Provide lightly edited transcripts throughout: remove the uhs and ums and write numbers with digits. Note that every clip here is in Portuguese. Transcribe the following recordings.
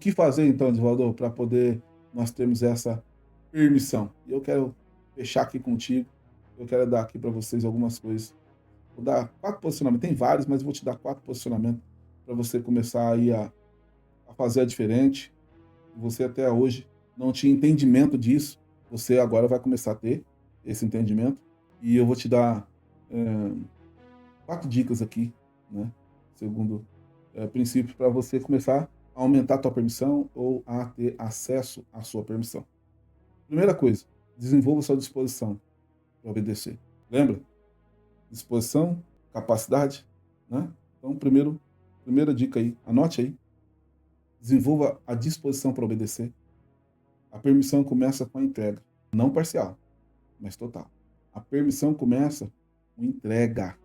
que fazer então, Edivaldo, para poder nós termos essa permissão? E eu quero fechar aqui contigo, eu quero dar aqui para vocês algumas coisas. Vou dar 4 posicionamentos, tem vários, mas vou te dar 4 posicionamentos para você começar aí a fazer a diferente. Você até hoje não tinha entendimento disso, você agora vai começar a ter esse entendimento. E eu vou te dar 4 dicas aqui, né? Segundo princípio, para você começar a aumentar a tua permissão ou a ter acesso à sua permissão. Primeira coisa, desenvolva sua disposição para obedecer. Lembra? Disposição, capacidade, né? Então, primeira dica aí, anote aí. Desenvolva a disposição para obedecer. A permissão começa com a entrega, não parcial, mas total. A permissão começa com entrega.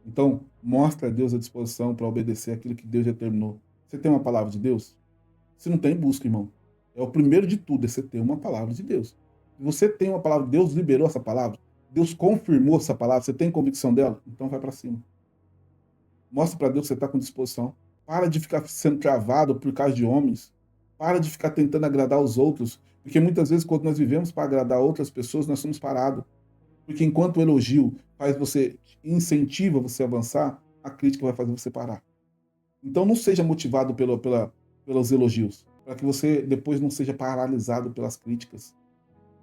Então, mostra a Deus a disposição para obedecer aquilo que Deus determinou. Você tem uma palavra de Deus? Se não tem, busca, irmão. É o primeiro de tudo, é você ter uma palavra de Deus. Se você tem uma palavra, Deus liberou essa palavra, Deus confirmou essa palavra, você tem convicção dela? Então vai para cima. Mostra para Deus que você está com disposição. Para de ficar sendo travado por causa de homens. Para de ficar tentando agradar os outros. Porque muitas vezes, quando nós vivemos para agradar outras pessoas, nós somos parados. Porque enquanto o elogio faz você, incentiva você a avançar, a crítica vai fazer você parar. Então não seja motivado pelos elogios, para que você depois não seja paralisado pelas críticas.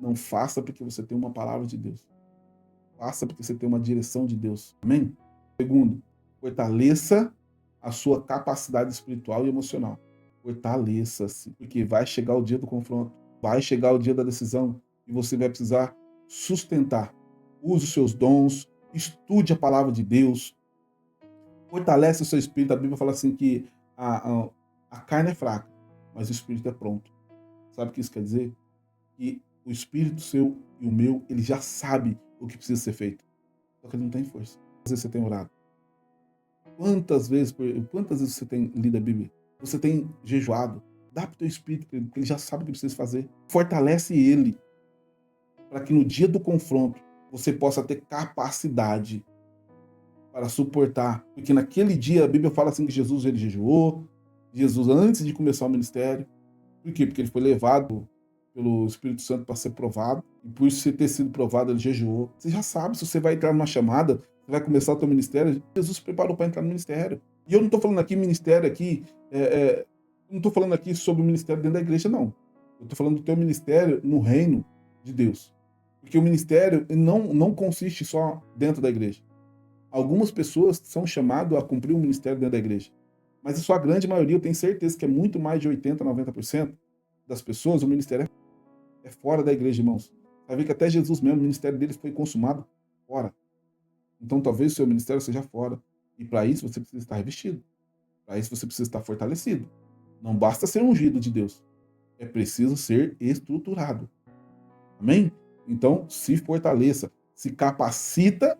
Não faça porque você tem uma palavra de Deus. Faça porque você tem uma direção de Deus. Amém? Segundo, fortaleça a sua capacidade espiritual e emocional. Fortaleça-se, porque vai chegar o dia do confronto, vai chegar o dia da decisão e você vai precisar sustentar. Use os seus dons, estude a palavra de Deus, fortalece o seu espírito. A Bíblia fala assim que a carne é fraca, mas o espírito é pronto. Sabe o que isso quer dizer? Que o espírito seu e o meu, ele já sabe o que precisa ser feito. Só que ele não tem força. Quantas vezes você tem orado? Quantas vezes você tem lido a Bíblia? Você tem jejuado? Dá para o teu espírito, porque ele já sabe o que precisa fazer. Fortalece ele, para que no dia do confronto você possa ter capacidade para suportar. Porque naquele dia a Bíblia fala assim que Jesus ele jejuou, Jesus antes de começar o ministério. Por quê? Porque ele foi levado pelo Espírito Santo para ser provado. E por isso ter sido provado, ele jejuou. Você já sabe, se você vai entrar numa chamada, você vai começar o teu ministério, Jesus se preparou para entrar no ministério. E eu não estou falando aqui ministério aqui, não estou falando aqui sobre o ministério dentro da igreja, não. Eu estou falando do teu ministério no reino de Deus. Porque o ministério não consiste só dentro da igreja. Algumas pessoas são chamadas a cumprir um ministério dentro da igreja. Mas a sua grande maioria, eu tenho certeza que é muito mais de 80%, 90% das pessoas, o ministério é fora da igreja, irmãos. Vai ver que até Jesus mesmo, o ministério dele foi consumado fora. Então talvez o seu ministério seja fora. E para isso você precisa estar revestido. Para isso você precisa estar fortalecido. Não basta ser ungido de Deus. É preciso ser estruturado. Amém? Então se fortaleça, se capacita,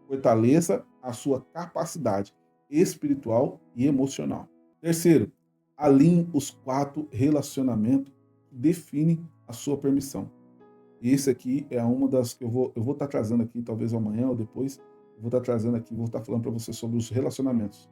fortaleça a sua capacidade espiritual e emocional. Terceiro, alinhe os 4 relacionamentos que definem a sua permissão. Esse aqui é uma das que eu vou estar trazendo aqui, talvez amanhã ou depois, eu vou estar trazendo aqui, vou estar falando para você sobre os relacionamentos,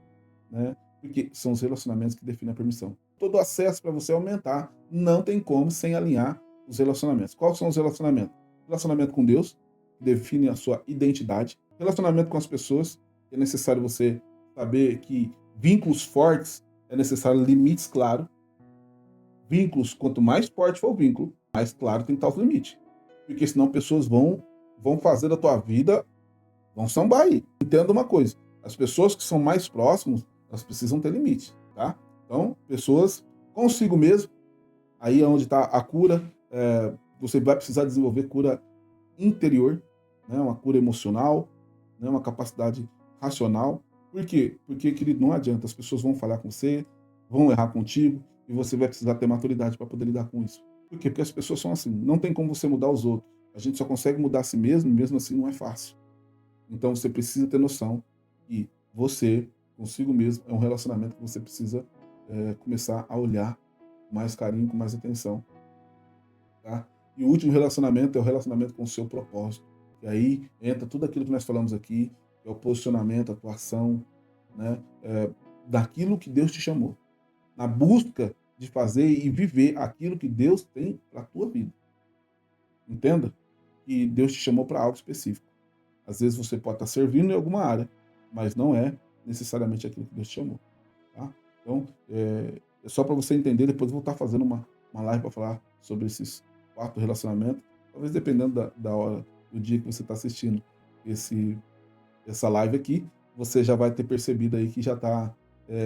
né? Porque são os relacionamentos que definem a permissão. Todo acesso para você aumentar, não tem como sem alinhar os relacionamentos. Quais são os relacionamentos? Relacionamento com Deus, que define a sua identidade. Relacionamento com as pessoas, é necessário você saber que vínculos fortes é necessário limites claros. Vínculos, quanto mais forte for o vínculo, mais claro tem que estar os limites. Porque senão pessoas vão fazer da tua vida, vão sambar aí. Entenda uma coisa, as pessoas que são mais próximas, elas precisam ter limite, tá? Então, pessoas consigo mesmo, aí é onde está a cura, você vai precisar desenvolver cura interior, né? Uma cura emocional, né? Uma capacidade racional. Por quê? Porque, querido, não adianta, as pessoas vão falhar com você, vão errar contigo, e você vai precisar ter maturidade para poder lidar com isso. Por quê? Porque as pessoas são assim, não tem como você mudar os outros. A gente só consegue mudar a si mesmo, e mesmo assim não é fácil. Então você precisa ter noção que você, consigo mesmo, é um relacionamento que você precisa começar a olhar com mais carinho, com mais atenção. Tá? E o último relacionamento é o relacionamento com o seu propósito. E aí entra tudo aquilo que nós falamos aqui, que é o posicionamento, a atuação, né? Daquilo que Deus te chamou. Na busca de fazer e viver aquilo que Deus tem para a tua vida. Entenda que Deus te chamou para algo específico. Às vezes você pode estar servindo em alguma área, mas não é necessariamente aquilo que Deus te chamou. Tá? Então, é só para você entender, depois eu vou estar fazendo uma live para falar sobre esses 4 relacionamentos, talvez dependendo da hora, do dia que você está assistindo essa live aqui, você já vai ter percebido aí que já está,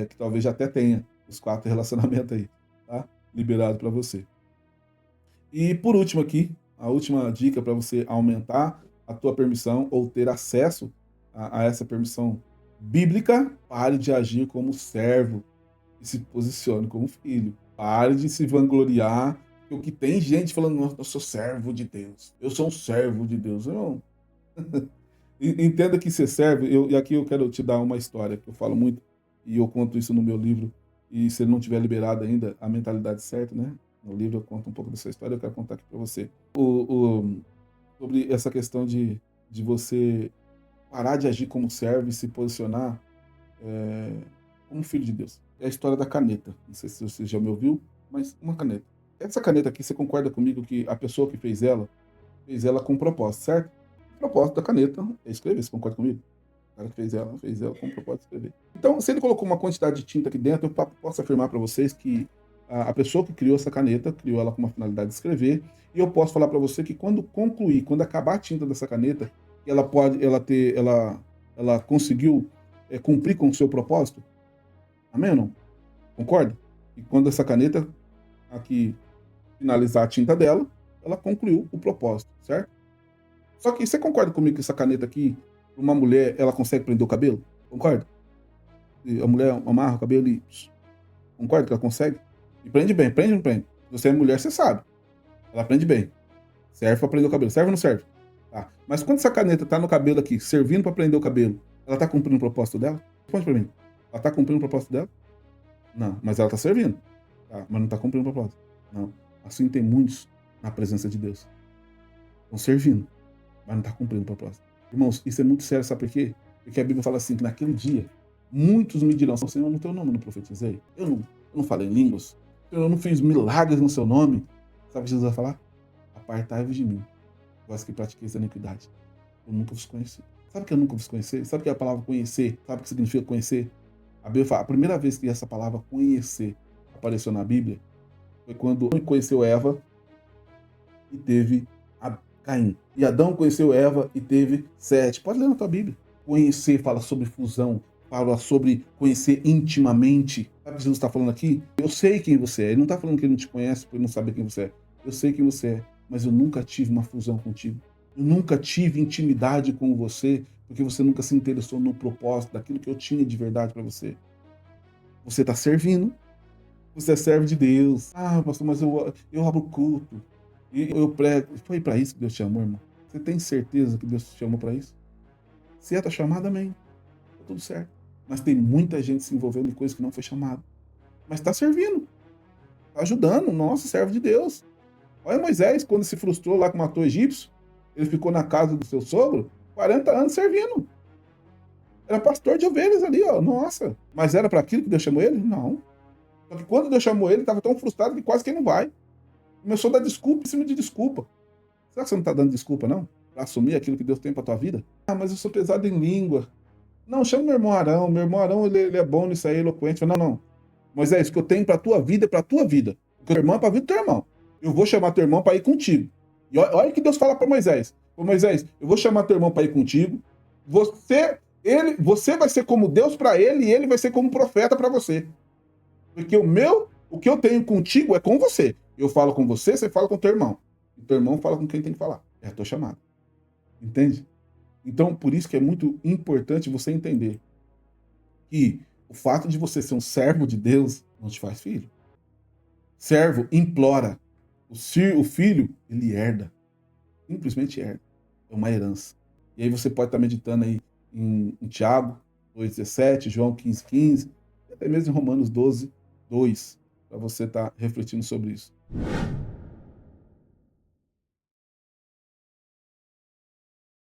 que talvez já até tenha os 4 relacionamentos aí, tá? Liberado para você. E por último aqui, a última dica para você aumentar a tua permissão ou ter acesso a essa permissão bíblica, pare de agir como servo e se posicione como filho. Pare de se vangloriar, porque tem gente falando, "Nossa, eu sou servo de Deus, eu sou um servo de Deus." Não. Entenda que ser servo, e aqui eu quero te dar uma história que eu falo muito, e eu conto isso no meu livro, e se ele não tiver liberado ainda, a mentalidade certa, né? No livro eu conto um pouco dessa história, eu quero contar aqui para você. Sobre essa questão de você parar de agir como servo e se posicionar como filho de Deus. É a história da caneta. Não sei se você já me ouviu, mas uma caneta. Essa caneta aqui, você concorda comigo que a pessoa que fez ela com um propósito, certo? O propósito da caneta é escrever, você concorda comigo? O cara que fez ela com o propósito de escrever. Então, se ele colocou uma quantidade de tinta aqui dentro, eu posso afirmar para vocês que a pessoa que criou essa caneta, criou ela com uma finalidade de escrever, e eu posso falar para você que quando concluir, quando acabar a tinta dessa caneta, ela conseguiu cumprir com o seu propósito. Amém ou não? Concorda? E quando essa caneta aqui finalizar a tinta dela, ela concluiu o propósito, certo? Só que você concorda comigo que essa caneta aqui, uma mulher, ela consegue prender o cabelo? Concorda? E a mulher amarra o cabelo e... Concorda que ela consegue? E prende bem, prende ou não prende? Se você é mulher, você sabe. Ela prende bem. Serve para prender o cabelo. Serve ou não serve? Tá. Mas quando essa caneta tá no cabelo aqui, servindo para prender o cabelo, ela tá cumprindo o propósito dela? Responde para mim. Ela tá cumprindo o propósito dela? Não, mas ela tá servindo. Tá, mas não tá cumprindo o propósito. Não. Assim tem muitos na presença de Deus. Estão servindo, mas não está cumprindo o propósito. Irmãos, isso é muito sério, sabe por quê? Porque a Bíblia fala assim, que naquele dia, muitos me dirão, Senhor, no teu nome eu não profetizei? Eu não falei em línguas? Eu não fiz milagres no seu nome? Sabe o que Jesus vai falar? Apartai-vos de mim, vós que pratiqueis a iniquidade. Eu nunca vos conheci. Sabe o que eu nunca vos conheci? Sabe o que é a palavra conhecer? Sabe o que significa conhecer? A Bíblia fala, a primeira vez que essa palavra conhecer apareceu na Bíblia foi quando Adão conheceu Eva e teve Caim. E Adão conheceu Eva e teve Sete. Pode ler na tua Bíblia. Conhecer fala sobre fusão, fala sobre conhecer intimamente. Sabe o que Jesus está falando aqui? Eu sei quem você é. Ele não está falando que ele não te conhece por não saber quem você é. Eu sei quem você é, mas eu nunca tive uma fusão contigo. Eu nunca tive intimidade com você, porque você nunca se interessou no propósito daquilo que eu tinha de verdade para você. Você está servindo. Você é servo de Deus. Ah, pastor, mas eu abro culto. E eu prego. Foi para isso que Deus te chamou, irmão? Você tem certeza que Deus te chamou para isso? Se é tua chamada, amém. Tá tudo certo. Mas tem muita gente se envolvendo em coisas que não foi chamado. Mas está servindo. Está ajudando. Nossa, servo de Deus. Olha Moisés, quando se frustrou lá que matou o egípcio, ele ficou na casa do seu sogro 40 anos servindo. Era pastor de ovelhas ali, ó. Nossa. Mas era para aquilo que Deus chamou ele? Não. Só que quando Deus chamou ele, ele estava tão frustrado que quase que não vai. Começou a dar desculpa em cima de desculpa. Será que você não está dando desculpa, não? Para assumir aquilo que Deus tem para tua vida? Ah, mas eu sou pesado em língua. Não, chama meu irmão Arão. Meu irmão Arão, ele é bom nisso aí, eloquente. Não, não. Moisés, o que eu tenho para tua vida é para tua vida. O que teu irmão é para a vida do teu irmão. Eu vou chamar teu irmão para ir contigo. E olha o que Deus fala para Moisés. Ô Moisés, eu vou chamar teu irmão para ir contigo. Você vai ser como Deus para ele e ele vai ser como profeta para você. Porque o que eu tenho contigo é com você. Eu falo com você, você fala com teu irmão. E teu irmão fala com quem tem que falar. É a tua chamada. Entende? Então, por isso que é muito importante você entender que o fato de você ser um servo de Deus não te faz filho. Servo implora. O filho, ele herda. Simplesmente herda. É uma herança. E aí você pode estar meditando aí em Tiago 2,17, João 15,15, até mesmo em Romanos 12, 2, para você estar refletindo sobre isso.